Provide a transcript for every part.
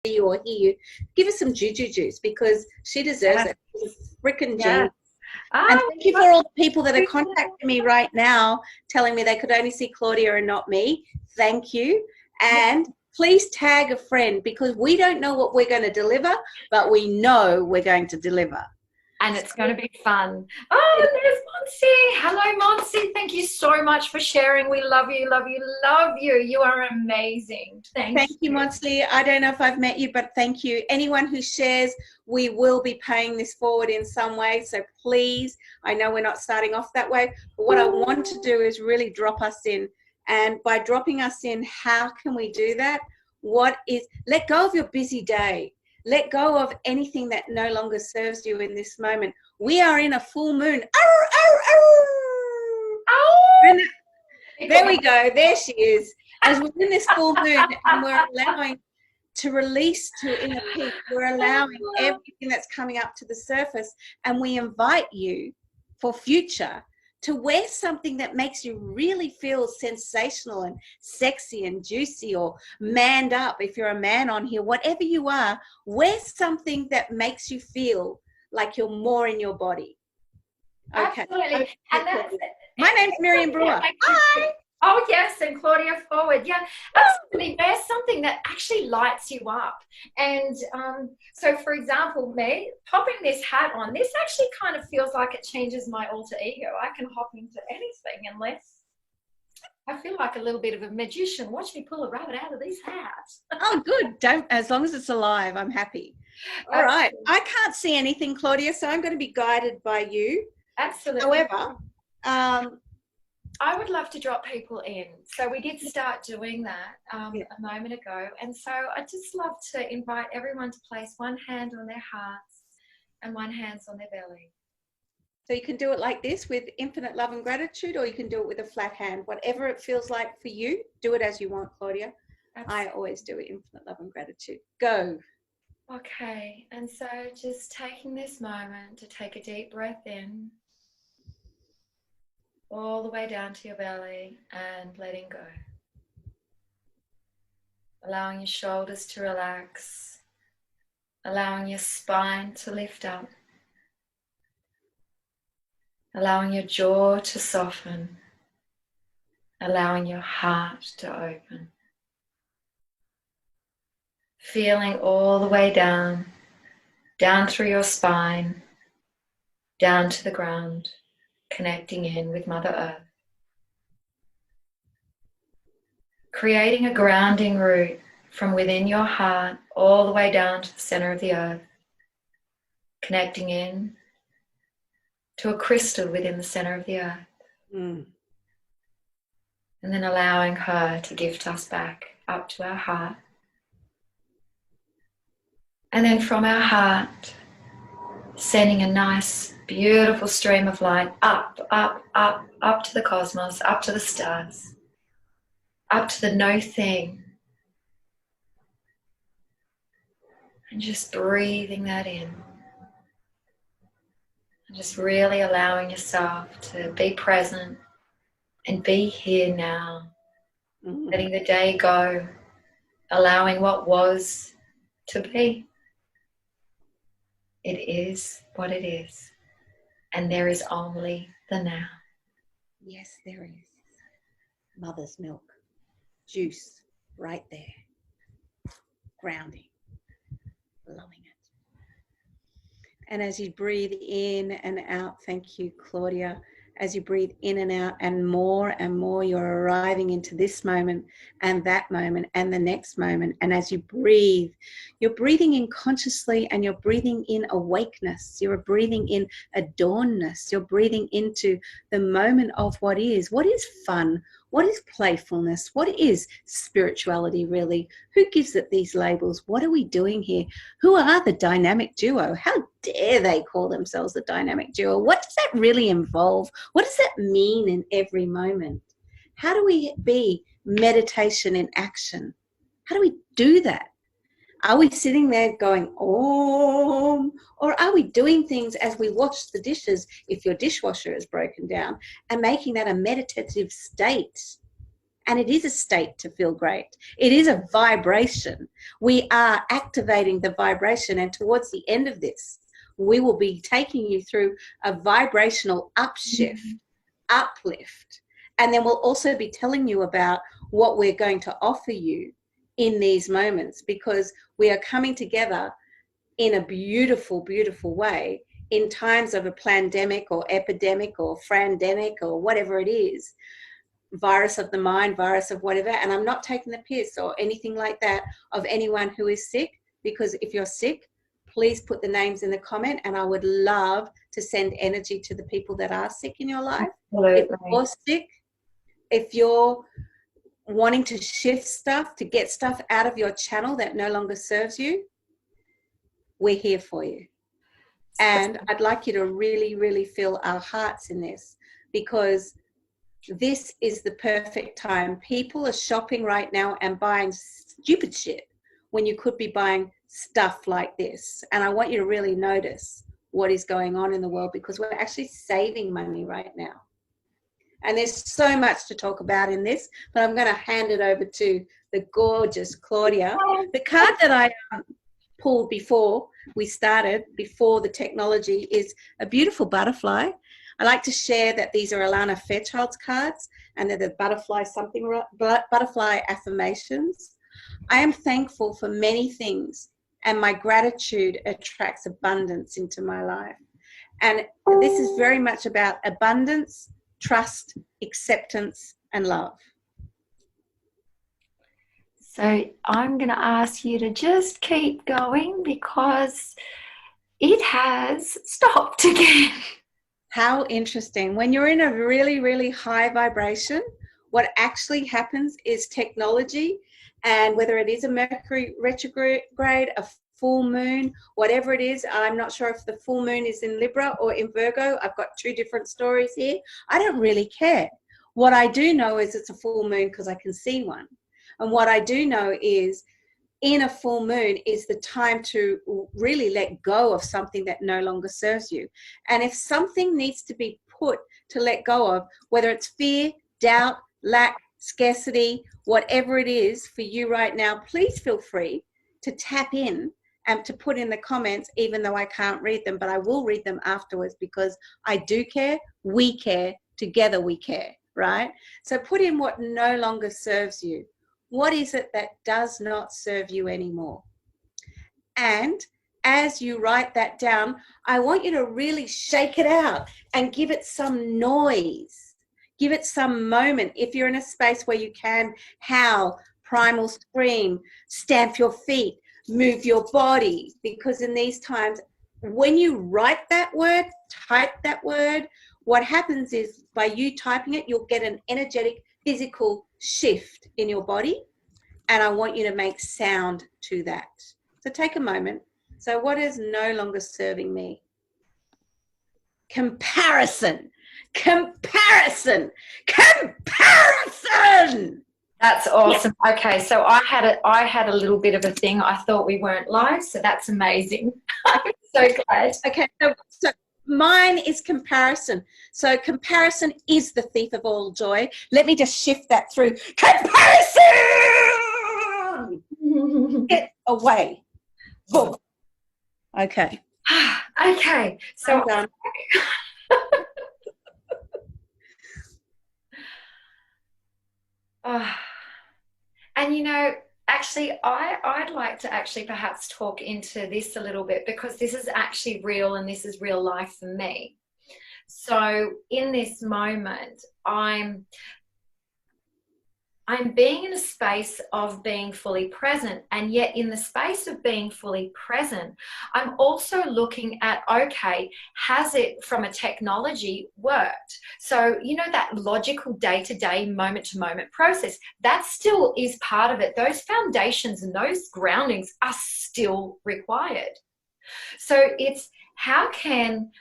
see you or hear you, give her some juju juice because she deserves it. She's freaking genius. And thank you for all the people that are contacting me right now telling me they could only see Claudia and not me. Thank you. And please tag a friend because we don't know what we're going to deliver, but we know we're going to deliver. And it's going to be fun. Oh, there's Monsi. Hello, Monsi. Thank you so much for sharing. We love you, love you, love you. You are amazing. Thank you, Monsi. I don't know if I've met you, but thank you. Anyone who shares, we will be paying this forward in some way. So please, I know we're not starting off that way, but what I want to do is really drop us in. And by dropping us in, how can we do that? Let go of your busy day. Let go of anything that no longer serves you in this moment. We are in a full moon. Arr, arr, arr. There we go. There she is. As we're in this full moon and we're allowing to release to inner peace, we're allowing everything that's coming up to the surface, and we invite you for future to wear something that makes you really feel sensational and sexy and juicy, or manned up. If you're a man on here, whatever you are, wear something that makes you feel like you're more in your body. Okay. Absolutely. And my name's Miriam Brewer. Hi. Oh, yes, and Claudia forward. Yeah, absolutely. Wear something that actually lights you up. And so, for example, me popping this hat on, this actually kind of feels like it changes my alter ego. I can hop into anything unless I feel like a little bit of a magician. Watch me pull a rabbit out of these hats. Oh, good. As long as it's alive, I'm happy. All right. I can't see anything, Claudia, so I'm going to be guided by you. Absolutely. However, I would love to drop people in. So we did start doing that a moment ago. And so I'd just love to invite everyone to place one hand on their hearts and one hand on their belly. So you can do it like this with infinite love and gratitude, or you can do it with a flat hand. Whatever it feels like for you, do it as you want, Claudia. Absolutely. I always do it infinite love and gratitude. Go. Okay. And so just taking this moment to take a deep breath in, all the way down to your belly, and letting go. Allowing your shoulders to relax, allowing your spine to lift up, allowing your jaw to soften, allowing your heart to open. Feeling all the way down through your spine, down to the ground, connecting in with Mother Earth. Creating a grounding root from within your heart all the way down to the center of the earth, connecting in to a crystal within the center of the earth. And then allowing her to gift us back up to our heart. And then from our heart, sending a nice, beautiful stream of light up, up, up, up to the cosmos, up to the stars, up to the no thing. And just breathing that in. And just really allowing yourself to be present and be here now. Letting the day go, allowing what was to be. It is what it is. And there is only the now. Yes, there is. Mother's milk. Juice. Right there. Grounding. Loving it. And as you breathe in and out, thank you, Claudia. As you breathe in and out, and more, you're arriving into this moment and that moment and the next moment. And as you breathe, you're breathing in consciously, and you're breathing in awakeness. You're breathing in adornness. You're breathing into the moment of what is fun, what is playfulness, what is spirituality really? Who gives it these labels? What are we doing here? Who are the dynamic duo? How dare they call themselves the dynamic duo? What does that really involve? What does that mean in every moment? How do we be meditation in action? How do we do that? Are we sitting there going, Om, or are we doing things as we wash the dishes, if your dishwasher is broken down, and making that a meditative state? And it is a state to feel great. It is a vibration. We are activating the vibration. And towards the end of this, we will be taking you through a vibrational upshift, uplift. And then we'll also be telling you about what we're going to offer you in these moments, because we are coming together in a beautiful, beautiful way in times of a pandemic or epidemic or frandemic or whatever it is, virus of the mind, virus of whatever. And I'm not taking the piss or anything like that of anyone who is sick, because if you're sick, please put the names in the comment, and I would love to send energy to the people that are sick in your life. Absolutely. If you're sick, if you're wanting to shift stuff, to get stuff out of your channel that no longer serves you, we're here for you. And I'd like you to really, really feel our hearts in this, because this is the perfect time. People are shopping right now and buying stupid shit when you could be buying stuff like this. And I want you to really notice what is going on in the world, because we're actually saving money right now. And there's so much to talk about in this, but I'm going to hand it over to the gorgeous Claudia. The card that I pulled before we started, before the technology, is a beautiful butterfly. I like to share that these are Alana Fairchild's cards, and they're the butterfly affirmations. I am thankful for many things, and my gratitude attracts abundance into my life. And this is very much about abundance, trust, acceptance, and love. So I'm going to ask you to just keep going, because it has stopped again. How interesting. When you're in a really, really high vibration, what actually happens is technology, and whether it is a Mercury retrograde, a full moon, whatever it is, I'm not sure if the full moon is in Libra or in Virgo. I've got two different stories here. I don't really care. What I do know is it's a full moon because I can see one. And what I do know is in a full moon is the time to really let go of something that no longer serves you. And if something needs to be put to let go of, whether it's fear, doubt, lack, scarcity, whatever it is for you right now, please feel free to tap in and to put in the comments, even though I can't read them, but I will read them afterwards, because I do care, we care, together we care, right? So put in what no longer serves you. What is it that does not serve you anymore? And as you write that down, I want you to really shake it out and give it some noise. Give it some moment. If you're in a space where you can howl, primal scream, stamp your feet, move your body, because in these times, when you write that word, type that word, what happens is by you typing it, you'll get an energetic, physical shift in your body. And I want you to make sound to that. So take a moment. So what is no longer serving me? Comparison, comparison, comparison. That's awesome. Yeah. Okay, so I had a little bit of a thing. I thought we weren't live, so that's amazing. I'm so glad. Okay, so mine is comparison. So comparison is the thief of all joy. Let me just shift that through. Comparison! Get away. Boom. Okay. Okay, so I'm done. And you know, actually, I'd like to actually perhaps talk into this a little bit, because this is actually real and this is real life for me. So in this moment, I'm being in a space of being fully present, and yet in the space of being fully present, I'm also looking at, okay, has it from a technology worked? So, you know, that logical day-to-day, moment-to-moment process, that still is part of it. Those foundations and those groundings are still required. So it's how can...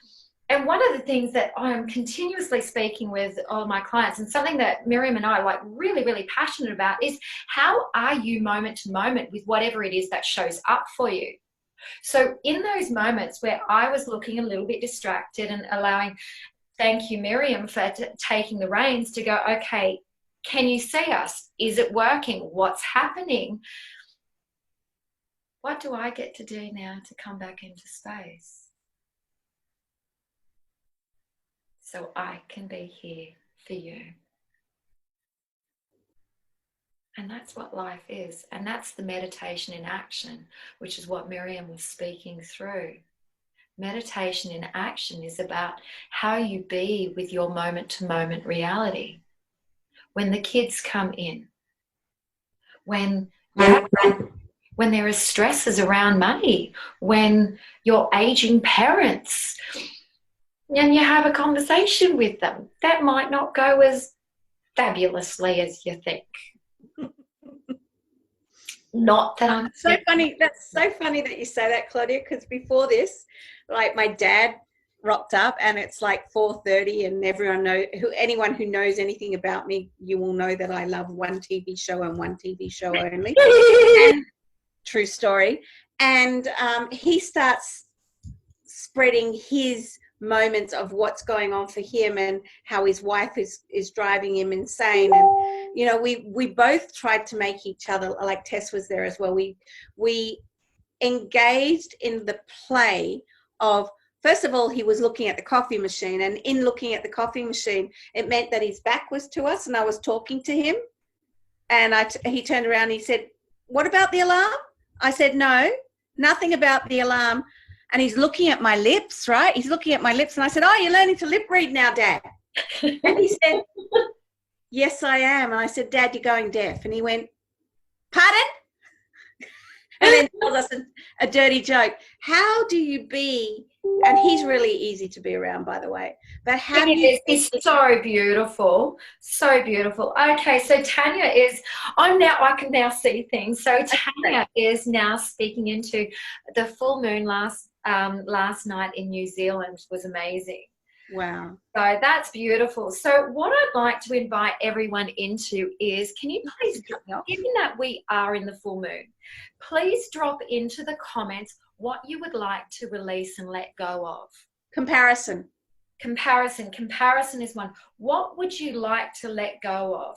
And one of the things that I'm continuously speaking with all my clients, and something that Miriam and I are like really, really passionate about, is how are you moment to moment with whatever it is that shows up for you? So in those moments where I was looking a little bit distracted and allowing, thank you, Miriam, for taking the reins to go, okay, Can you see us? Is it working? What's happening? What do I get to do now to come back into space so I can be here for you? And that's what life is. And that's the meditation in action, which is what Miriam was speaking through. Meditation in action is about how you be with your moment-to-moment reality. When the kids come in, when there are stresses around money, when you're aging parents, and you have a conversation with them, that might not go as fabulously as you think. Not that I'm so funny. That's so funny that you say that, Claudia, because before this, like, my dad rocked up and it's like 4:30 and anyone who knows anything about me, you will know that I love one TV show and one TV show only. And true story. And he starts spreading his moments of what's going on for him and how his wife is driving him insane. And you know, we both tried to make each other, like Tess was there as well, we engaged in the play of, first of all, he was looking at the coffee machine, and in looking at the coffee machine, it meant that his back was to us and I was talking to him. And he turned around and he said, "What about the alarm?" I said, "No, nothing about the alarm." And he's looking at my lips, right? He's looking at my lips. And I said, "Oh, you're learning to lip read now, Dad." And he said, "Yes, I am." And I said, "Dad, you're going deaf." And he went, "Pardon?" And then tells us a dirty joke. How do you be, and he's really easy to be around, by the way, but how do you It's so beautiful, so beautiful. Okay, so Tanya is, I can now see things. So Tanya is now speaking into the full moon last night in New Zealand was amazing. Wow. So that's beautiful. So what I'd like to invite everyone into is, can you please, given that we are in the full moon, please drop into the comments what you would like to release and let go of. Comparison is one. What would you like to let go of?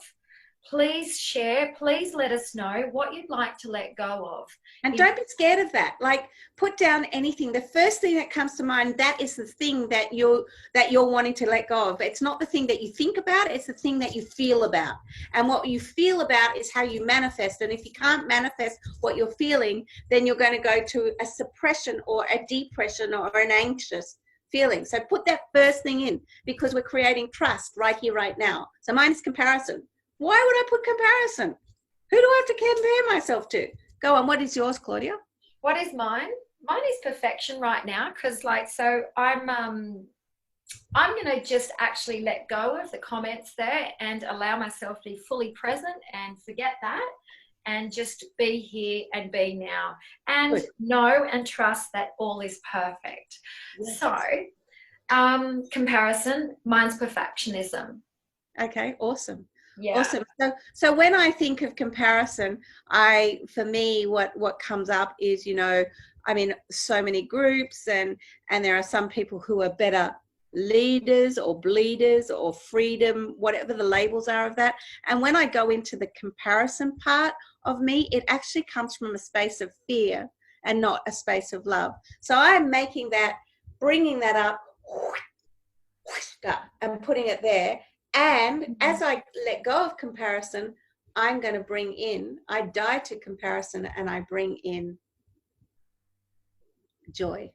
Please share. Please let us know what you'd like to let go of. And don't be scared of that. Like, put down anything. The first thing that comes to mind, that is the thing that you're wanting to let go of. It's not the thing that you think about, it's the thing that you feel about. And what you feel about is how you manifest. And if you can't manifest what you're feeling, then you're going to go to a suppression or a depression or an anxious feeling. So put that first thing in, because we're creating trust right here, right now. So mine is comparison. Why would I put comparison? Who do I have to compare myself to? Go on. What is yours, Claudia? What is mine? Mine is perfection right now, because so I'm going to just actually let go of the comments there and allow myself to be fully present and forget that and just be here and be now and know and trust that all is perfect. Yes. So comparison, mine's perfectionism. Okay, awesome. Yeah. Awesome. So when I think of comparison, for me, what comes up is, I'm in so many groups and there are some people who are better leaders or bleeders or freedom, whatever the labels are of that. And when I go into the comparison part of me, it actually comes from a space of fear and not a space of love. So I'm bringing that up and putting it there. And as I let go of comparison, I'm going to bring in, I die to comparison and I bring in joy.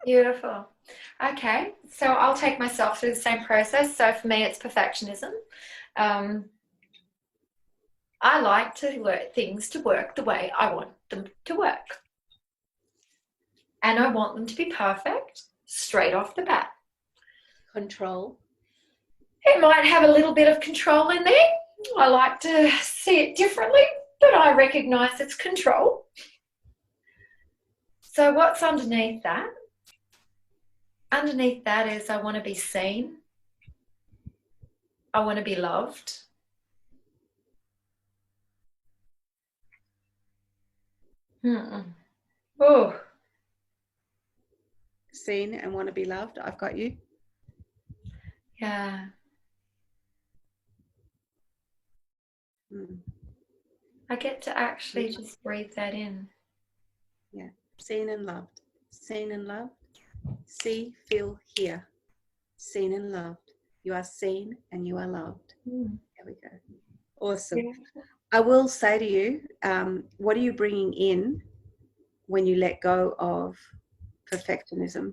Beautiful. Okay, so I'll take myself through the same process. So for me, it's perfectionism. I like things to work the way I want them to work. And I want them to be perfect straight off the bat. Control. It might have a little bit of control in there. I like to see it differently, but I recognize it's control. So what's underneath that? Underneath that is I want to be seen. I want to be loved. Oh. Seen and want to be loved. I've got you. Yeah. Mm. I get to actually just breathe that in. Yeah. Seen and loved. Seen and loved. See, feel, hear. Seen and loved. You are seen and you are loved. Mm. There we go. Awesome. Yeah. I will say to you, what are you bringing in when you let go of perfectionism?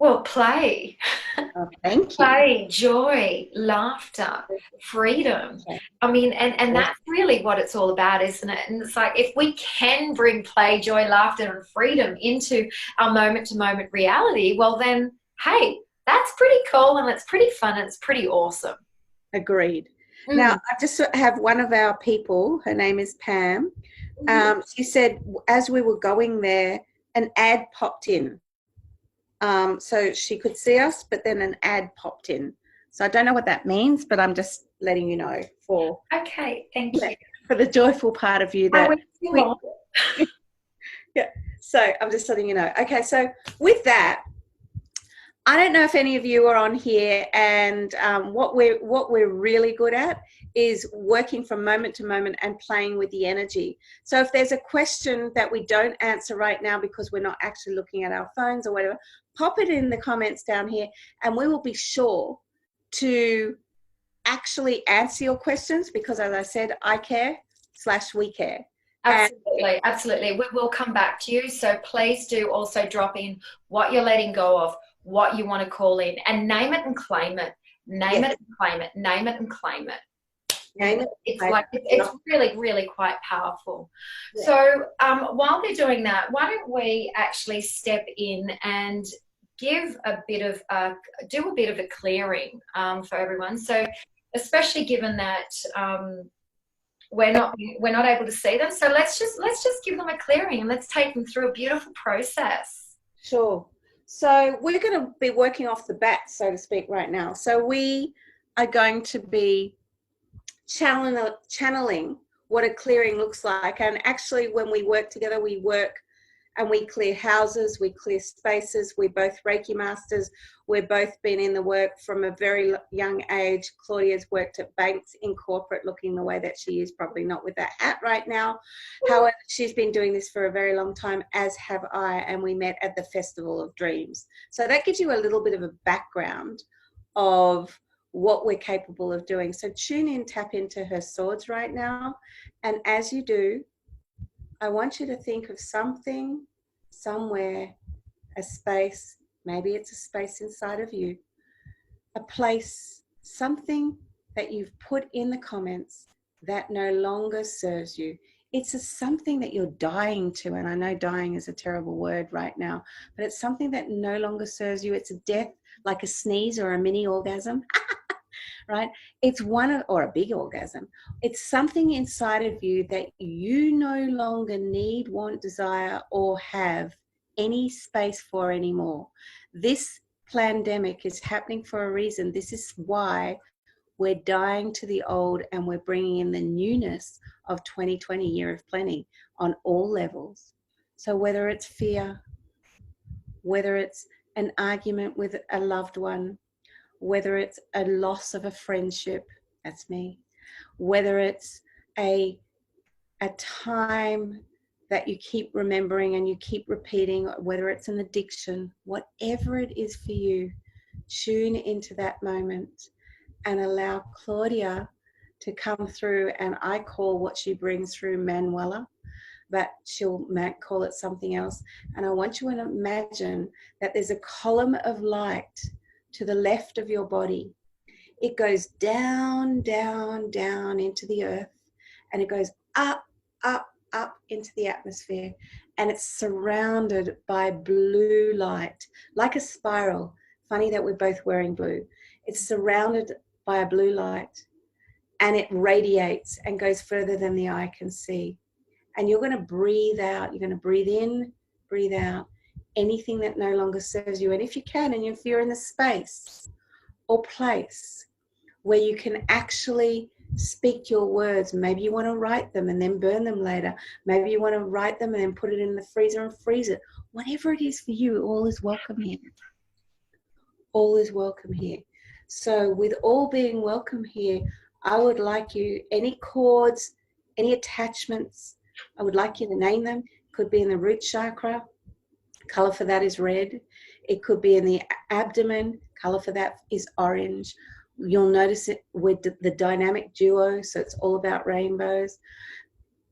Well, play. Oh, thank you. Play, joy, laughter, freedom. I mean, and that's really what it's all about, isn't it? And it's like if we can bring play, joy, laughter, and freedom into our moment to moment reality, well, then, hey, that's pretty cool and it's pretty fun and it's pretty awesome. Agreed. Now, Mm. I just have one of our people, her name is Pam. She said as we were going there, an ad popped in. So she could see us, but then an ad popped in. So I don't know what that means, but I'm just letting you know for Okay, thank you. for the joyful part of you that yeah. So I'm just letting you know. Okay, so with that, I don't know if any of you are on here, and what we're really good at is working from moment to moment and playing with the energy. So if there's a question that we don't answer right now because we're not actually looking at our phones or whatever, pop it in the comments down here, and we will be sure to actually answer your questions because, as I said, I care/we care. Absolutely, absolutely. We will come back to you. So please do also drop in what you're letting go of, what you want to call in, and name it and claim it. Name it and claim it. Name it and claim it. Name it. It's like it's really, really quite powerful. Yeah. So while they're doing that, why don't we actually step in and give a bit of do a bit of a clearing for everyone. So especially given that we're not able to see them, so let's just give them a clearing and let's take them through a beautiful process. Sure. So we're going to be working off the bat, so to speak, right now. So we are going to be channeling what a clearing looks like. And actually, when we work together, we work and we clear houses, we clear spaces. We're both Reiki masters. We've both been in the work from a very young age. Claudia's worked at banks in corporate looking the way that she is, probably not with that hat right now. However, she's been doing this for a very long time, as have I, and we met at the Festival of Dreams. So that gives you a little bit of a background of what we're capable of doing. So tune in, tap into her swords right now. And as you do, I want you to think of something, somewhere, a space, maybe it's a space inside of you, a place, something that you've put in the comments that no longer serves you. It's something that you're dying to, and I know dying is a terrible word right now, but it's something that no longer serves you. It's a death, like a sneeze or a mini orgasm. Right? It's or a big orgasm. It's something inside of you that you no longer need, want, desire, or have any space for anymore. This pandemic is happening for a reason. This is why we're dying to the old and we're bringing in the newness of 2020, year of plenty, on all levels. So whether it's fear, whether it's an argument with a loved one, whether it's a loss of a friendship, that's me, whether it's a time that you keep remembering and you keep repeating, whether it's an addiction, whatever it is for you, tune into that moment and allow Claudia to come through. And I call what she brings through Manuela, but she'll call it something else. And I want you to imagine that there's a column of light to the left of your body. It goes down, down, down into the earth, and it goes up, up, up into the atmosphere, and it's surrounded by blue light, like a spiral. Funny that we're both wearing blue. It's surrounded by a blue light, and it radiates and goes further than the eye can see. And you're going to breathe out. You're going to breathe in, breathe out, anything that no longer serves you. And if you can, and if you're in the space or place where you can actually speak your words, maybe you want to write them and then burn them later. Maybe you want to write them and then put it in the freezer and freeze it. Whatever it is for you, all is welcome here. All is welcome here. So with all being welcome here, I would like you, any cords, any attachments, I would like you to name them. Could be in the root chakra, color for that is red. It could be in the abdomen, color for that is orange. You'll notice it with the dynamic duo, so it's all about rainbows.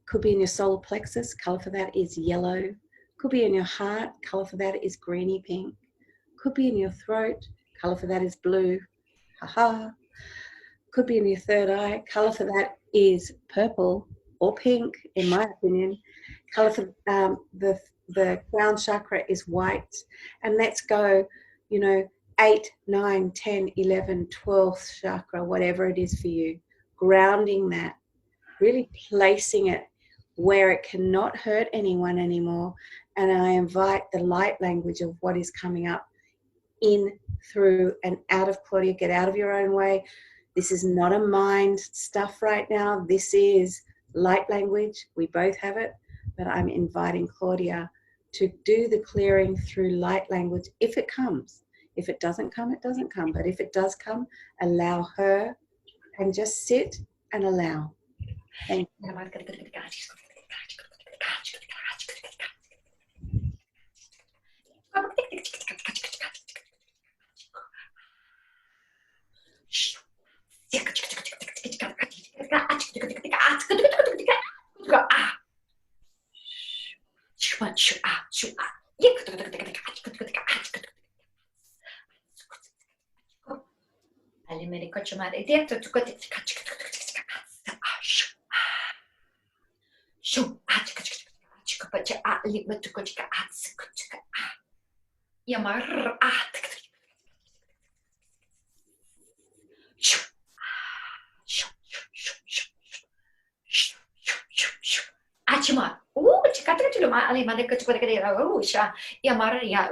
Could be in your solar plexus, color for that is yellow. Could be in your heart, color for that is greeny pink. Could be in your throat, color for that is blue. Haha. Could be in your third eye, color for that is purple or pink, in my opinion. Color for the crown chakra is white. And let's go, 8, 9, 10, 11, 12th chakra, whatever it is for you. Grounding that, really placing it where it cannot hurt anyone anymore. And I invite the light language of what is coming up in, through, and out of Claudia. Get out of your own way. This is not a mind stuff right now. This is light language. We both have it, but I'm inviting Claudia to do the clearing through light language if it comes. If it doesn't come, it doesn't come. But if it does come, allow her and just sit and allow. Thank you.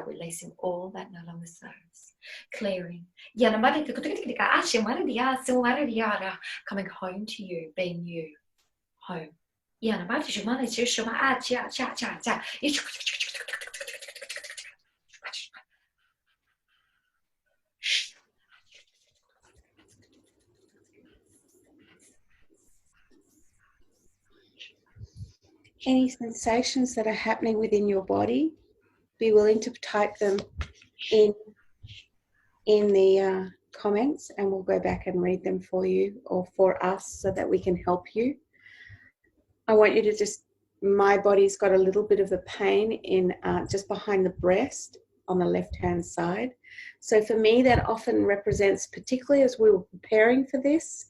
Releasing all that no longer serves. Clearing. Coming home to you, being you. Home. Any sensations that are happening within your body, be willing to type them in the comments, and we'll go back and read them for you or for us so that we can help you. I want you to just, my body's got a little bit of a pain in just behind the breast on the left-hand side. So for me, that often represents, particularly as we were preparing for this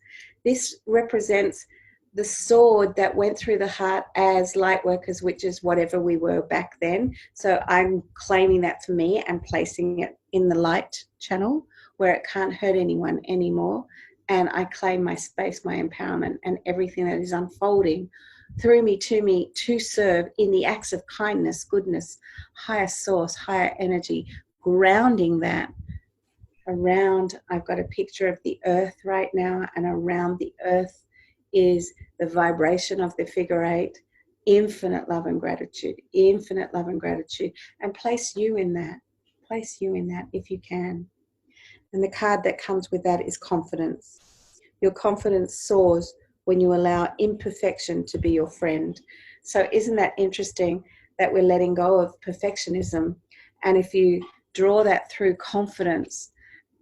represents the sword that went through the heart as light workers, which is whatever we were back then. So I'm claiming that for me and placing it in the light channel where it can't hurt anyone anymore. And I claim my space, my empowerment, and everything that is unfolding through me to serve in the acts of kindness, goodness, higher source, higher energy, grounding that around. I've got a picture of the earth right now, and around the earth is the vibration of the figure 8, infinite love and gratitude, and place you in that if you can. And the card that comes with that is confidence. Your confidence soars when you allow imperfection to be your friend. So isn't that interesting that we're letting go of perfectionism? And if you draw that through confidence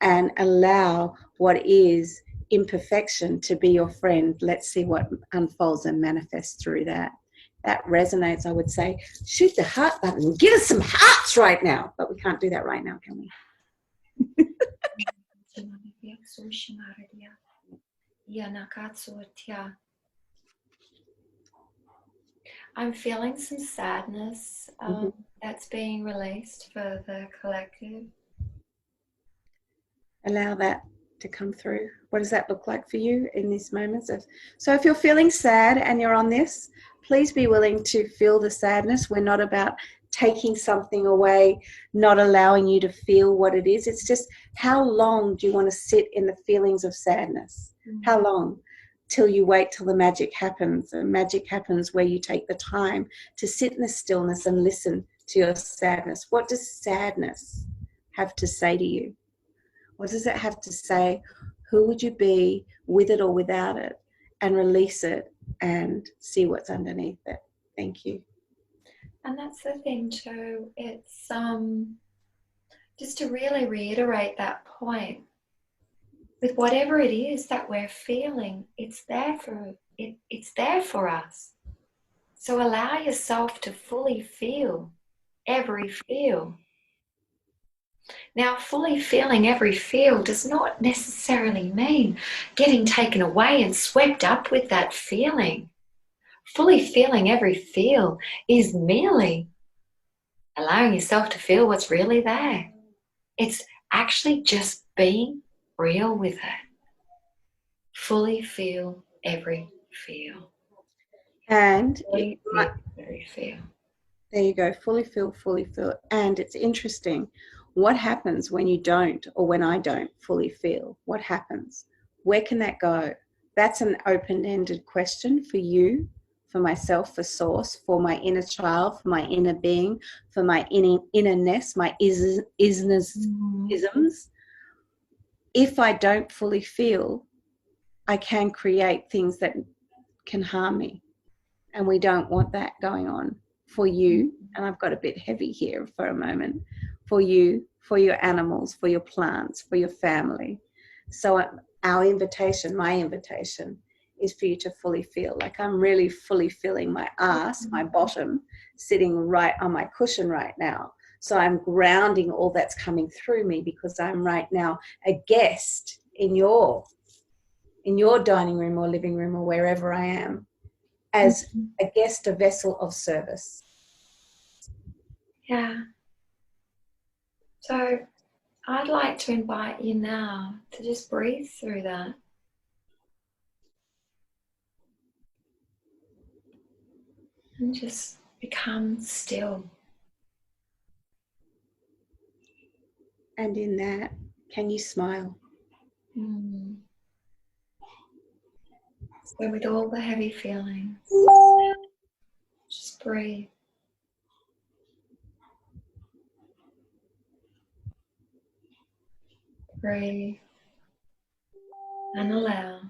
and allow what is imperfection to be your friend, let's see what unfolds and manifests through that. That resonates, I would say. Shoot the heart button. Give us some hearts right now. But we can't do that right now, can we? I'm feeling some sadness that's being released for the collective. Allow that to come through. What does that look like for you in these moments? So if you're feeling sad and you're on this, please be willing to feel the sadness. We're not about taking something away, not allowing you to feel what it is. It's just, how long do you want to sit in the feelings of sadness? How long? Till you wait till the magic happens. And magic happens where you take the time to sit in the stillness and listen to your sadness. What does sadness have to say to you? What does it have to say? Who would you be with it or without it? And release it and see what's underneath it. Thank you. And that's the thing too. It's just to really reiterate that point. With whatever it is that we're feeling, it's there for it. It's there for us. So allow yourself to fully feel every feel. Now, fully feeling every feel does not necessarily mean getting taken away and swept up with that feeling. Fully feeling every feel is merely allowing yourself to feel what's really there. It's actually just being real with it. Fully feel every feel. And Fully feel every feel. there you go, fully feel, fully feel. And it's interesting, what happens when you don't, or when I don't fully feel? What happens? Where can that go? That's an open-ended question for you, for myself, for source, for my inner child, for my inner being, for my innerness, my isms. If I don't fully feel, I can create things that can harm me. And we don't want that going on for you. And I've got a bit heavy here for a moment. For you, for your animals, for your plants, for your family. So our invitation, my invitation, is for you to fully feel. Like I'm really fully feeling my ass, my bottom, sitting right on my cushion right now. So I'm grounding all that's coming through me, because I'm right now a guest in your dining room or living room or wherever I am, as a guest, a vessel of service. Yeah. So I'd like to invite you now to just breathe through that. And just become still. And in that, can you smile? So with all the heavy feelings, just breathe. Breathe and allow.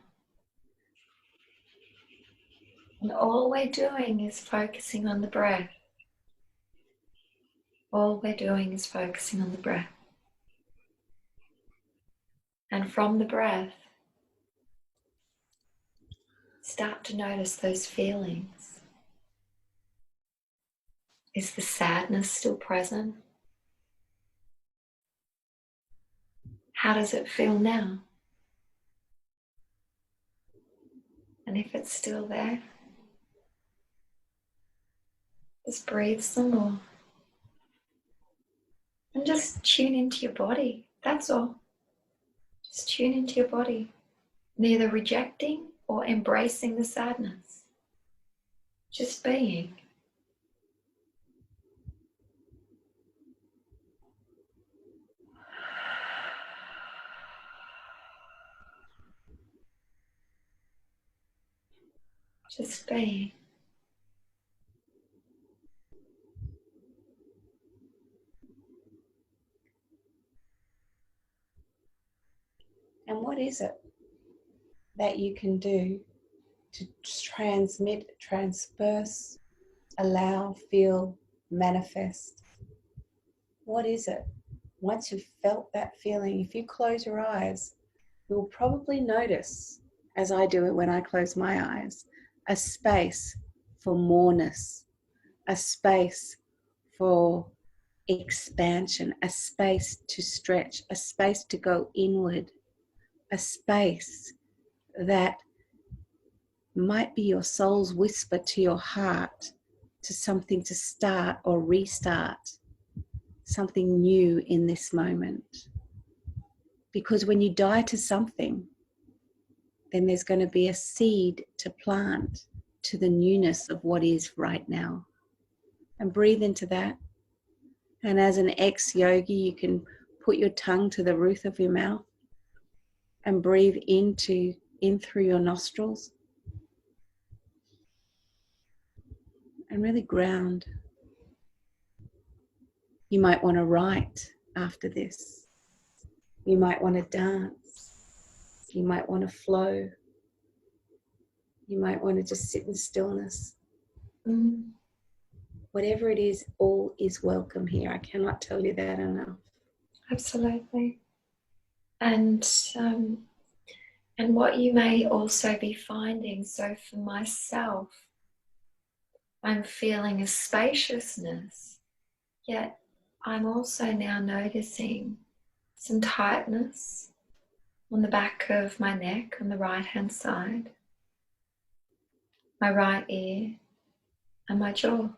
And all we're doing is focusing on the breath. All we're doing is focusing on the breath. And from the breath, start to notice those feelings. Is the sadness still present? How does it feel now? And if it's still there, just breathe some more. And just tune into your body. That's all. Just tune into your body. Neither rejecting or embracing the sadness. Just being. Just being. And what is it that you can do to transmit, transverse, allow, feel, manifest? What is it? Once you've felt that feeling, if you close your eyes, you'll probably notice, as I do it when I close my eyes, a space for moreness, a space for expansion, a space to stretch, a space to go inward, a space that might be your soul's whisper to your heart, to something to start or restart, something new in this moment. Because when you die to something, then there's going to be a seed to plant to the newness of what is right now. And breathe into that. And as an ex-yogi, you can put your tongue to the roof of your mouth and breathe in through your nostrils. And really ground. You might want to write after this. You might want to dance. You might want to flow. You might want to just sit in stillness. Whatever it is, all is welcome here. I cannot tell you that enough. Absolutely. And what you may also be finding, so for myself, I'm feeling a spaciousness, yet I'm also now noticing some tightness on the back of my neck on the right-hand side, my right ear, and my jaw.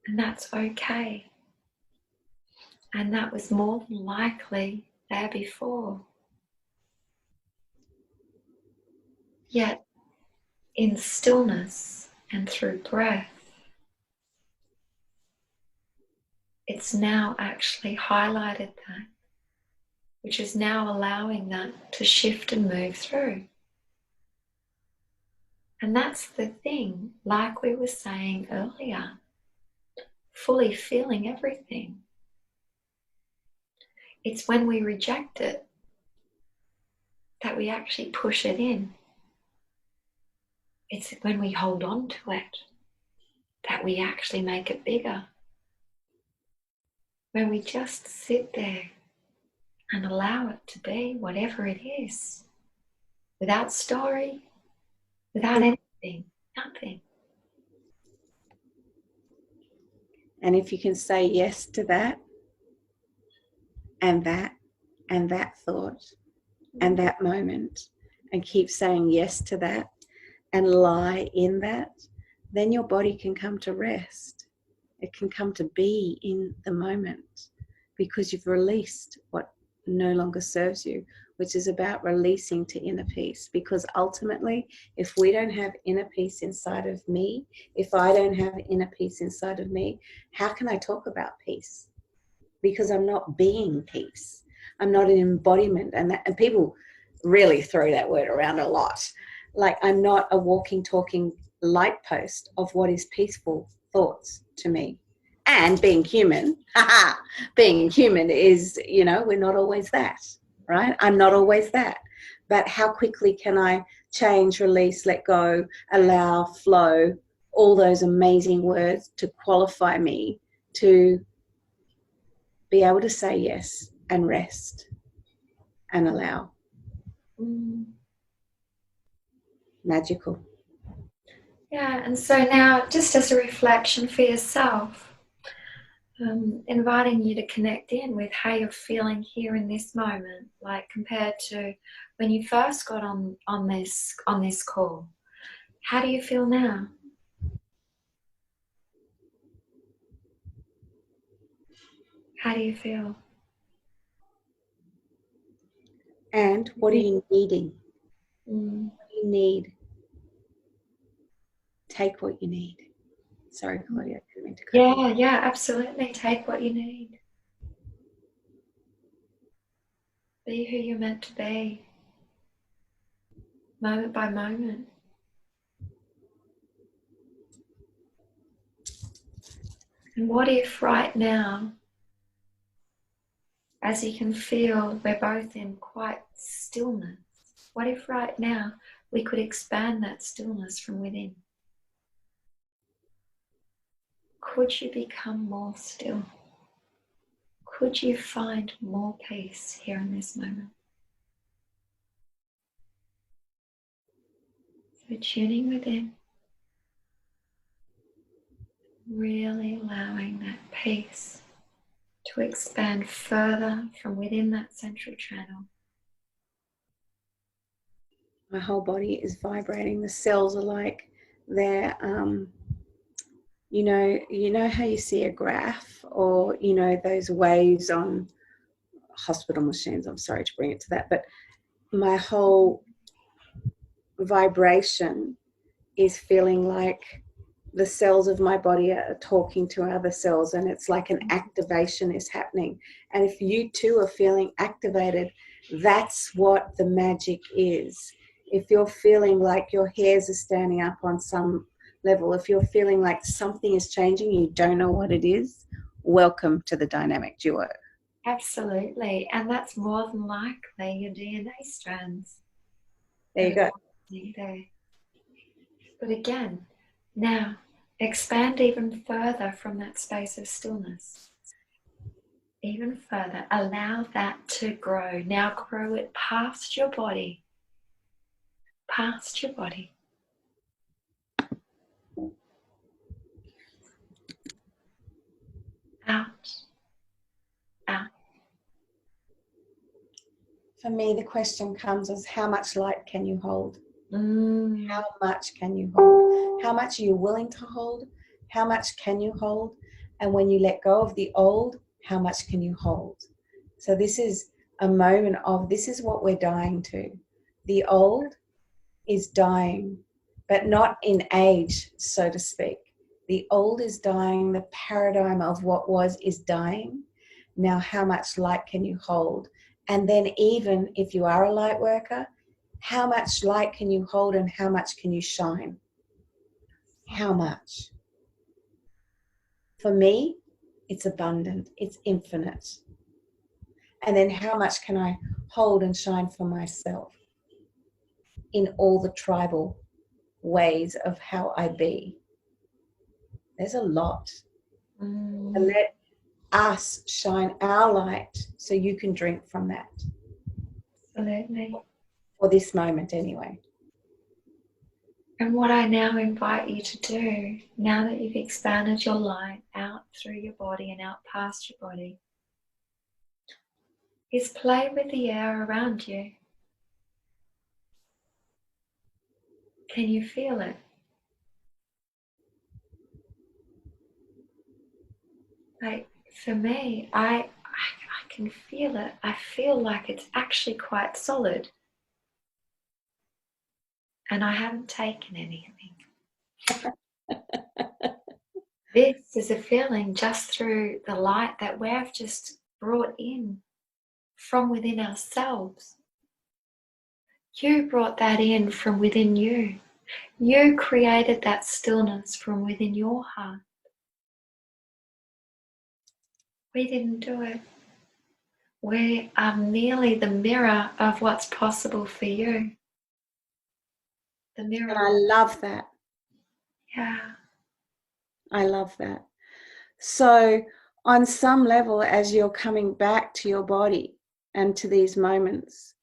And that's okay. And that was more than likely there before. Yet, in stillness and through breath, it's now actually highlighted that, which is now allowing that to shift and move through. And that's the thing, like we were saying earlier, fully feeling everything. It's when we reject it that we actually push it in. It's when we hold on to it that we actually make it bigger. When we just sit there and allow it to be whatever it is, without story, without anything, nothing. And if you can say yes to that, and that thought, and that moment, and keep saying yes to that, and lie in that, then your body can come to rest. It can come to be in the moment because you've released what no longer serves you, which is about releasing to inner peace. Because ultimately, if we don't have inner peace inside of me, if I don't have inner peace inside of me, how can I talk about peace? Because I'm not being peace. I'm not an embodiment. And people really throw that word around a lot. Like, I'm not a walking, talking light post of what is peaceful thoughts to me. And being human, being human is, we're not always that, right? I'm not always that. But how quickly can I change, release, let go, allow, flow, all those amazing words to qualify me to be able to say yes and rest and allow. Magical. Yeah, and so now, just as a reflection for yourself, inviting you to connect in with how you're feeling here in this moment, like compared to when you first got on this call. How do you feel now? How do you feel? And what are you needing? What do you need? Take what you need. Sorry, Claudia, I didn't mean to cut you. Yeah, absolutely. Take what you need. Be who you're meant to be, moment by moment. And what if right now, as you can feel, we're both in quite stillness. What if right now we could expand that stillness from within? Could you become more still? Could you find more peace here in this moment? So tuning within, really allowing that peace to expand further from within that central channel. My whole body is vibrating. The cells are like they're, you know how you see a graph or, those waves on hospital machines. I'm sorry to bring it to that, but my whole vibration is feeling like the cells of my body are talking to other cells, and it's like an activation is happening. And if you too are feeling activated, that's what the magic is. If you're feeling like your hairs are standing up on some level, if you're feeling like something is changing, you don't know what it is, welcome to the dynamic duo. Absolutely. And that's more than likely your DNA strands. There you go. There. But again, now expand even further from that space of stillness. Even further, allow that to grow. Now grow it past your body. Past your body. Out. Out. For me, the question comes as how much light can you hold? How much can you hold? How much are you willing to hold? How much can you hold? And when you let go of the old, how much can you hold? So this is a moment of, this is what we're dying to. The old is dying, but not in age, so to speak. The old is dying, the paradigm of what was is dying. Now, how much light can you hold? And then even if you are a light worker, how much light can you hold and how much can you shine? How much? For me, it's abundant, it's infinite. And then how much can I hold and shine for myself in all the tribal ways of how I be? There's a lot. And let us shine our light so you can drink from that. Absolutely. For this moment anyway. And what I now invite you to do, now that you've expanded your light out through your body and out past your body, is play with the air around you. Can you feel it? Like for me, I can feel it. I feel like it's actually quite solid. And I haven't taken anything. This is a feeling just through the light that we've just brought in from within ourselves. You brought that in from within you. You created that stillness from within your heart. We didn't do it. We are merely the mirror of what's possible for you. The mirror. And I love that. Yeah. I love that. So on some level, as you're coming back to your body and to these moments,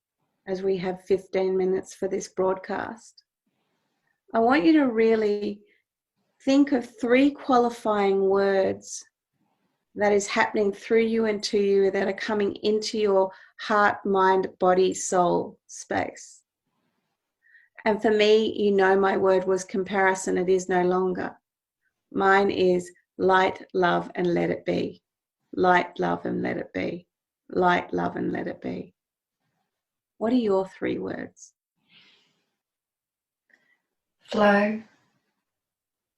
as we have 15 minutes for this broadcast, I want you to really think of 3 qualifying words that is happening through you and to you that are coming into your heart, mind, body, soul space. And for me, you know, my word was comparison. It is no longer. Mine is light, love, and let it be. Light, love, and let it be. Light, love, and let it be. What are your 3 words? Flow,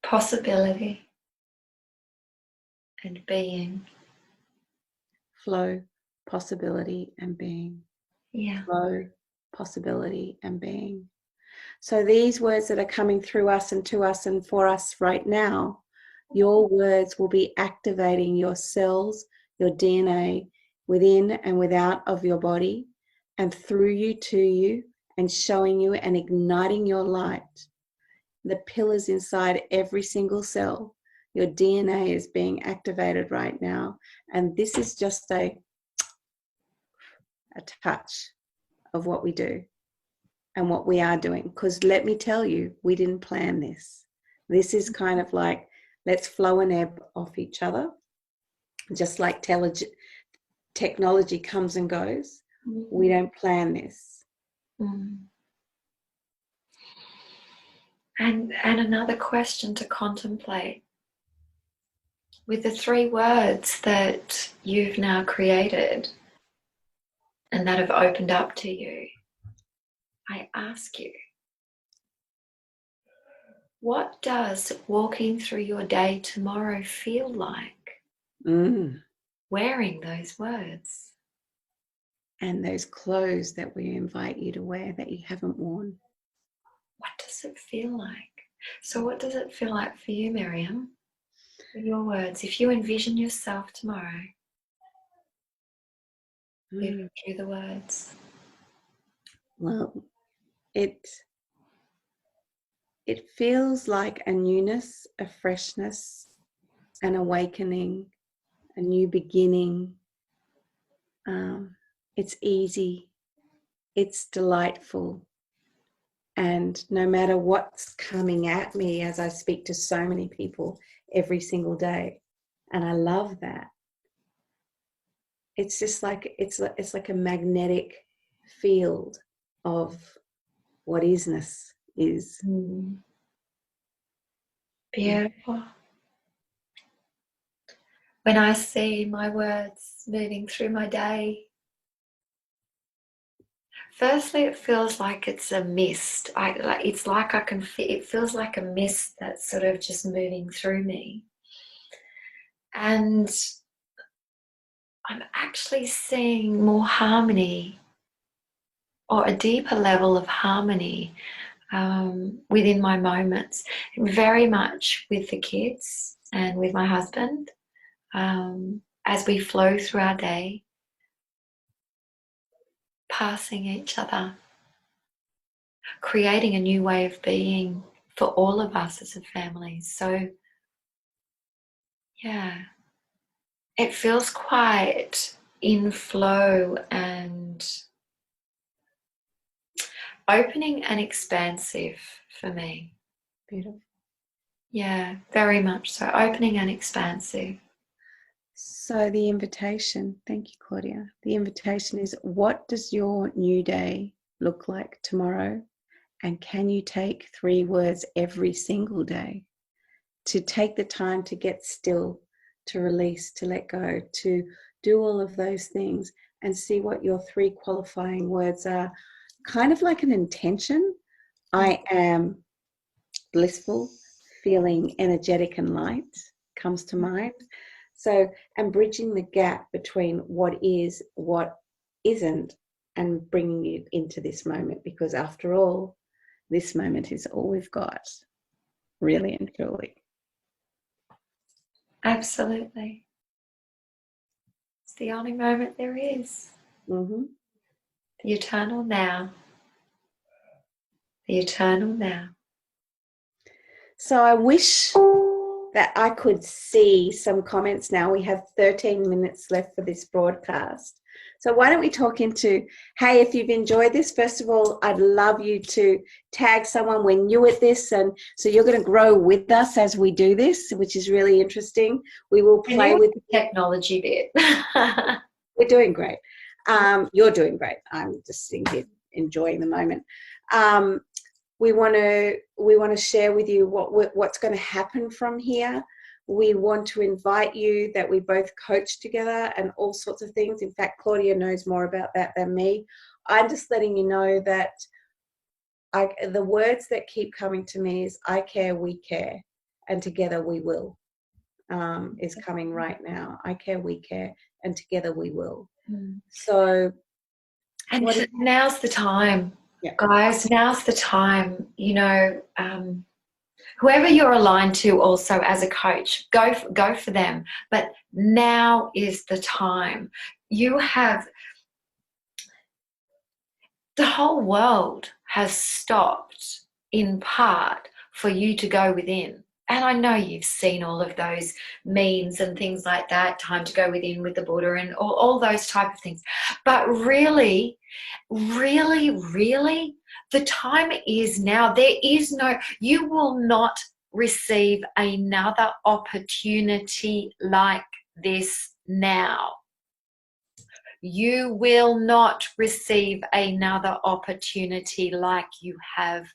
possibility, and being. Flow, possibility, and being. Yeah. Flow, possibility, and being. So these words that are coming through us and to us and for us right now, your words will be activating your cells, your DNA within and without of your body and through you to you and showing you and igniting your light. The pillars inside every single cell, your DNA is being activated right now. And this is just a touch of what we do and what we are doing. Because let me tell you, we didn't plan this. This is kind of like, let's flow and ebb off each other. Just like technology comes and goes. We don't plan this. And another question to contemplate. With the 3 words that you've now created and that have opened up to you, I ask you, what does walking through your day tomorrow feel like? Wearing those words. And those clothes that we invite you to wear that you haven't worn. What does it feel like? So what does it feel like for you, Miriam? With your words, if you envision yourself tomorrow moving through the words? Well, it feels like a newness, a freshness, an awakening, a new beginning. It's easy, it's delightful, and no matter what's coming at me, as I speak to so many people every single day, and I love that. It's just like it's like a magnetic field of what isness is. Beautiful. When I see my words moving through my day, firstly, it feels like it's a mist. It's like I can feel. It feels like a mist that's sort of just moving through me, and I'm actually seeing more harmony, or a deeper level of harmony within my moments. Very much with the kids and with my husband, as we flow through our day, passing each other, creating a new way of being for all of us as a family. So, yeah, it feels quite in flow and opening and expansive for me. Beautiful. Yeah, very much so. Opening and expansive. So the invitation, thank you, Claudia. The invitation is, what does your new day look like tomorrow? And can you take 3 words every single day to take the time to get still, to release, to let go, to do all of those things, and see what your 3 qualifying words are? Kind of like an intention. I am blissful, feeling energetic and light comes to mind. So, and bridging the gap between what is, what isn't, and bringing you into this moment, because after all, this moment is all we've got, really and truly. Absolutely. It's the only moment there is. Mm-hmm. The eternal now. The eternal now. So I wish that I could see some comments now. We have 13 minutes left for this broadcast. So why don't we talk into, hey, if you've enjoyed this, first of all, I'd love you to tag someone. We're new at this, and so you're going to grow with us as we do this, which is really interesting. We will play with the technology bit. We're doing great. You're doing great. I'm just sitting here enjoying the moment. We want to share with you what's going to happen from here. We want to invite you that we both coach together and all sorts of things. In fact, Claudia knows more about that than me. I'm just letting you know that the words that keep coming to me is I care, we care, and together we will, is coming right now. I care, we care, and together we will. So, and now's the time. Yeah. Guys, now's the time. You know, whoever you're aligned to also as a coach, go for them. But now is the time. You have, the whole world has stopped in part for you to go within. And I know you've seen all of those memes and things like that, time to go within with the Buddha and all those type of things. But really, really, really, the time is now. There is no, you will not receive another opportunity like this now. You will not receive another opportunity like you have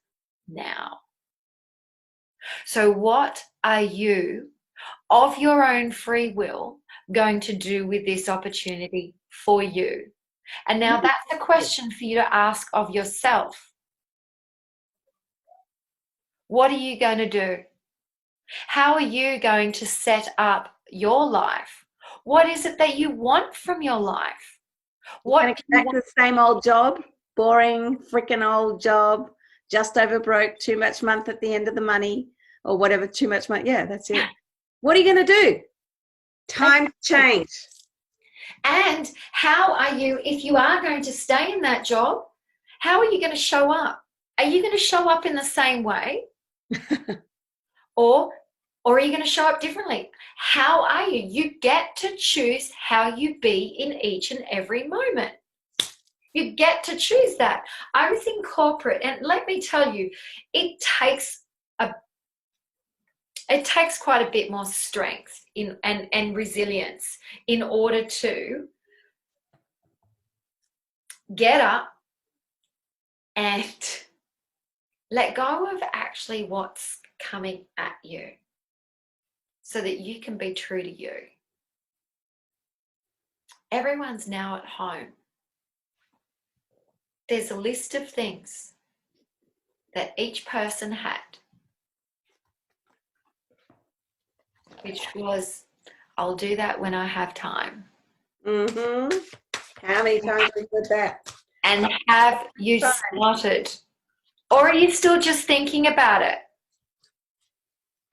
now. So what are you, of your own free will, going to do with this opportunity for you? And now that's a question for you to ask of yourself. What are you going to do? How are you going to set up your life? What is it that you want from your life? What back to the same old job, boring freaking old job, just over broke, too much month at the end of the money, or whatever, too much money. Yeah, that's it. What are you going to do? Time to change. And how are you, if you are going to stay in that job, how are you going to show up? Are you going to show up in the same way? or are you going to show up differently? How are you? You get to choose how you be in each and every moment. You get to choose that. I was in corporate, and let me tell you, it takes quite a bit more strength and resilience in order to get up and let go of actually what's coming at you so that you can be true to you. Everyone's now at home. There's a list of things that each person had, which was, I'll do that when I have time. Mm-hmm. How many times we did that? And have you started? Or are you still just thinking about it?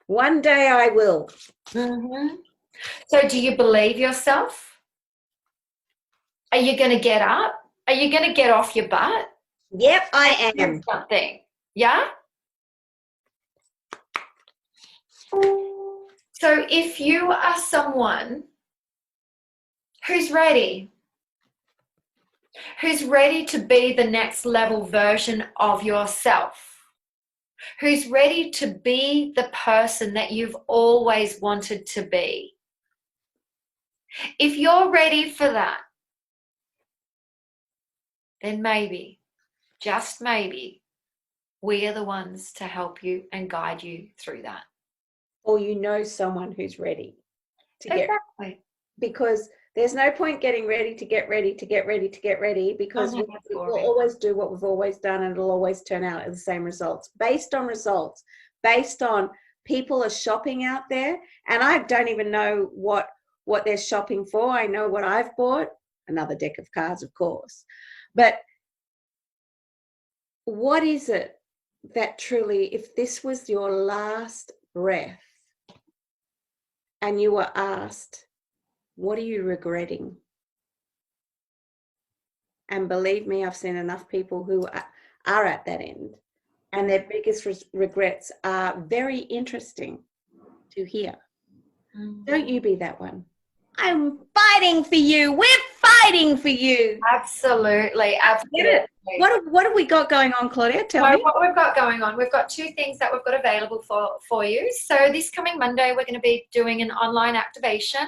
One day I will. Mm-hmm. So do you believe yourself? Are you going to get up? Are you going to get off your butt? Yep, I am. Something. Yeah? So if you are someone who's ready to be the next level version of yourself, who's ready to be the person that you've always wanted to be, if you're ready for that, then maybe, just maybe, we are the ones to help you and guide you through that. Or you know someone who's ready to get Exactly. Because there's no point getting ready to get ready to get ready to get ready, because we'll always do what we've always done, and it'll always turn out at the same results, based on people are shopping out there, and I don't even know what they're shopping for. I know what I've bought, another deck of cards, of course, but what is it that truly, if this was your last breath and you were asked, what are you regretting? And believe me, I've seen enough people who are at that end, and their biggest regrets are very interesting to hear. Don't you be that one. I'm fighting for you. We're fighting for you. Absolutely. Absolutely. What have we got going on, Claudia? Tell me. What we've got going on, we've got two things that we've got available for you. So this coming Monday, we're going to be doing an online activation,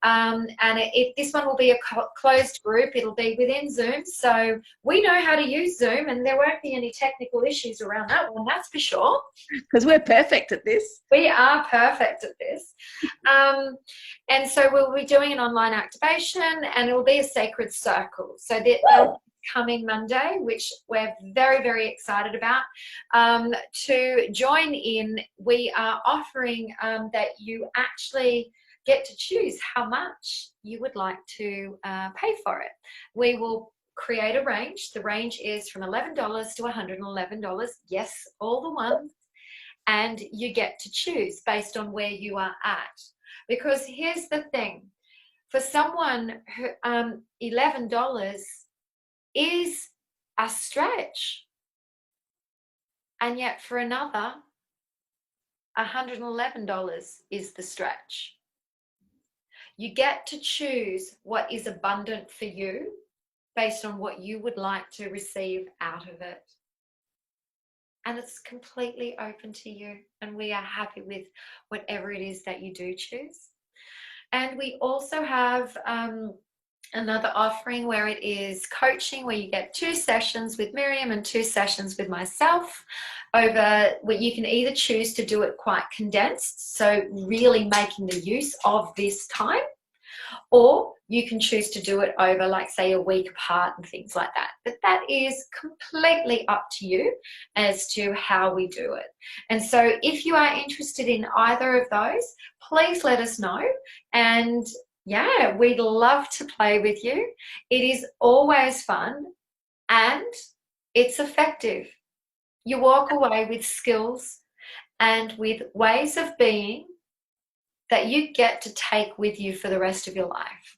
and this one will be a closed group. It'll be within Zoom, so we know how to use Zoom, and there won't be any technical issues around that one, that's for sure. Because we're perfect at this. We are perfect at this. And so we'll be doing an online activation, and it will be a sacred circle. So that coming Monday, which we're very, very excited about. To join in, we are offering that you actually get to choose how much you would like to pay for it. We will create a range. The range is from $11 to $111. Yes, all the ones. And you get to choose based on where you are at. Because here's the thing. For someone who $11 is a stretch, and yet for another $111 is the stretch. You get to choose what is abundant for you based on what you would like to receive out of it, and it's completely open to you, and we are happy with whatever it is that you do choose. And we also have another offering where it is coaching, where you get 2 sessions with Miriam and 2 sessions with myself over where you can either choose to do it quite condensed, so really making the use of this time, or you can choose to do it over, like, say, a week apart and things like that. But that is completely up to you as to how we do it. And so if you are interested in either of those, please let us know. And yeah, we'd love to play with you. It is always fun and it's effective. You walk away with skills and with ways of being that you get to take with you for the rest of your life.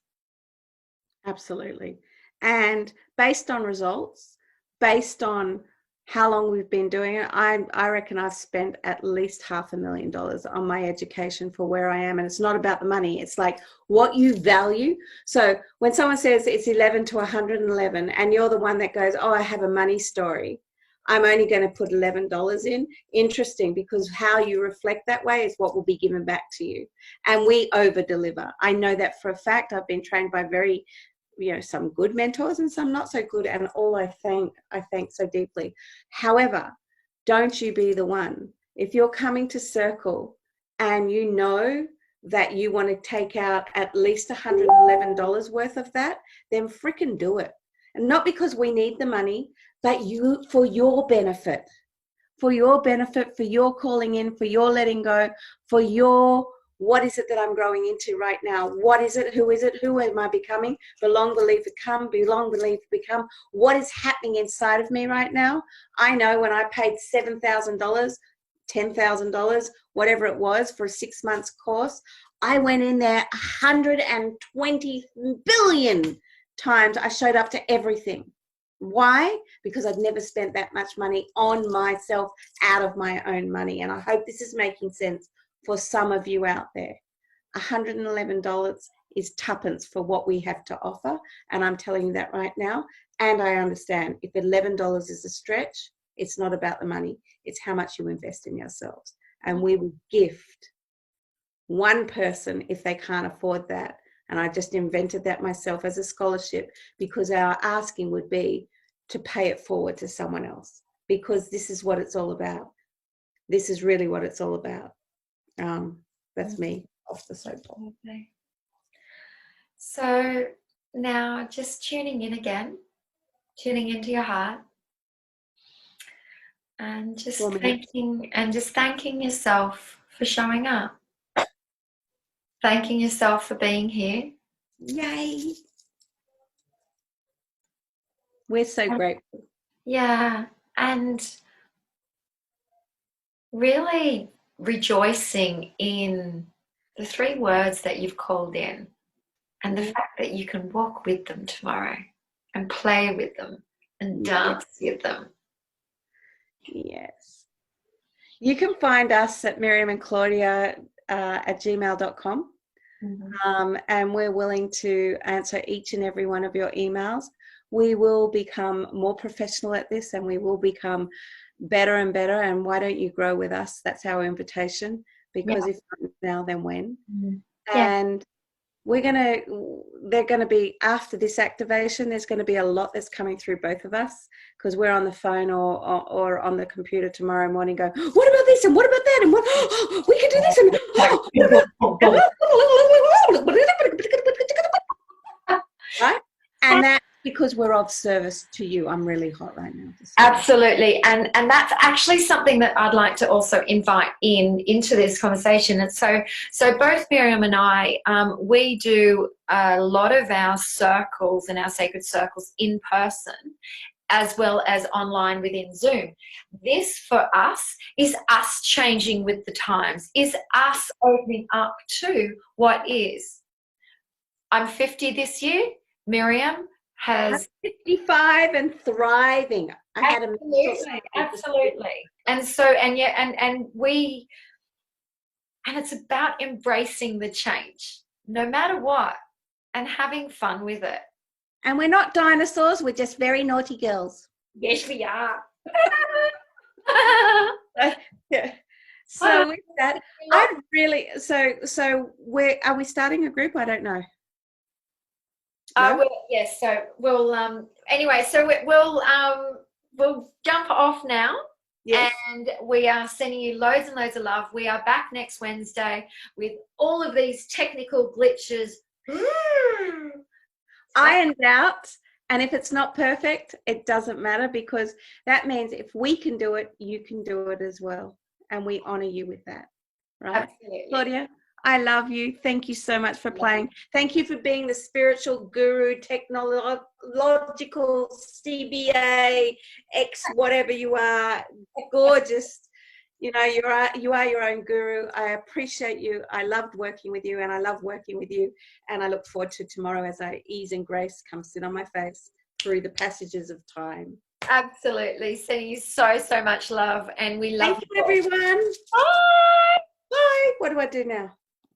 Absolutely. And based on results, based on how long we've been doing it, I reckon I've spent at least $500,000 on my education for where I am. And it's not about the money. It's like what you value. So when someone says it's 11 to 111 and you're the one that goes, oh, I have a money story, I'm only going to put $11 in. Interesting, because how you reflect that way is what will be given back to you. And we over deliver. I know that for a fact. I've been trained by very, some good mentors and some not so good, and all I thank so deeply. However, don't you be the one. If you're coming to Circle and you know that you want to take out at least $111 worth of that, then frickin' do it. And not because we need the money, but you, for your benefit, for your calling in, for your letting go, for your, what is it that I'm growing into right now? What is it? Who is it? Who am I becoming? Belong, believe, become, belong, believe, become. What is happening inside of me right now? I know when I paid $7,000, $10,000, whatever it was for a 6 months course, I went in there 120 billion times. I showed up to everything. Why? Because I've never spent that much money on myself out of my own money. And I hope this is making sense for some of you out there. $111 is tuppence for what we have to offer. And I'm telling you that right now. And I understand if $11 is a stretch, it's not about the money. It's how much you invest in yourselves. And we will gift one person if they can't afford that. And I just invented that myself as a scholarship, because our asking would be to pay it forward to someone else, because this is what it's all about. This is really what it's all about. That's me off the soapbox. Okay. So now just tuning in again, tuning into your heart, and just thanking yourself for showing up. Thanking yourself for being here. Yay. We're so grateful. Yeah. And really rejoicing in the 3 words that you've called in, and the fact that you can walk with them tomorrow and play with them and dance with them. Yes. You can find us at Miriam and Claudia at gmail.com. And we're willing to answer each and every one of your emails. We will become more professional at this, and we will become better and better. And why don't you grow with us? That's our invitation, because if not now, then when? And they're going to be, after this activation, there's going to be a lot that's coming through both of us, because we're on the phone or on the computer tomorrow morning going, what about this and what about that and what, we can do this and right? And that's because we're of service to you. I'm really hot right now. Absolutely. And that's actually something that I'd like to also invite into this conversation. And so both Miriam and I, we do a lot of our circles and our sacred circles in person, as well as online within Zoom. This for us is us changing with the times, is us opening up to what is. I'm 50 this year. Miriam has 55 and thriving. Absolutely. And so, and it's about embracing the change, no matter what, and having fun with it. And we're not dinosaurs, we're just very naughty girls. Yes, we are. Yeah. So with that, I really, so are we starting a group? I don't know. No? Yes. So we'll anyway. So we'll jump off now. Yes. And we are sending you loads and loads of love. We are back next Wednesday with all of these technical glitches ironed out. And if it's not perfect, it doesn't matter, because that means if we can do it, you can do it as well. And we honor you with that. Right? Absolutely. Claudia, I love you. Thank you so much for playing. Thank you for being the spiritual guru, technological CBA, X, whatever you are. Gorgeous. You know, you are your own guru. I appreciate you. I loved working with you, and I love working with you. And I look forward to tomorrow as ease and grace come sit on my face through the passages of time. Absolutely. Sending you so, so much love, and we love Thank you, everyone. Bye. Bye. What do I do now?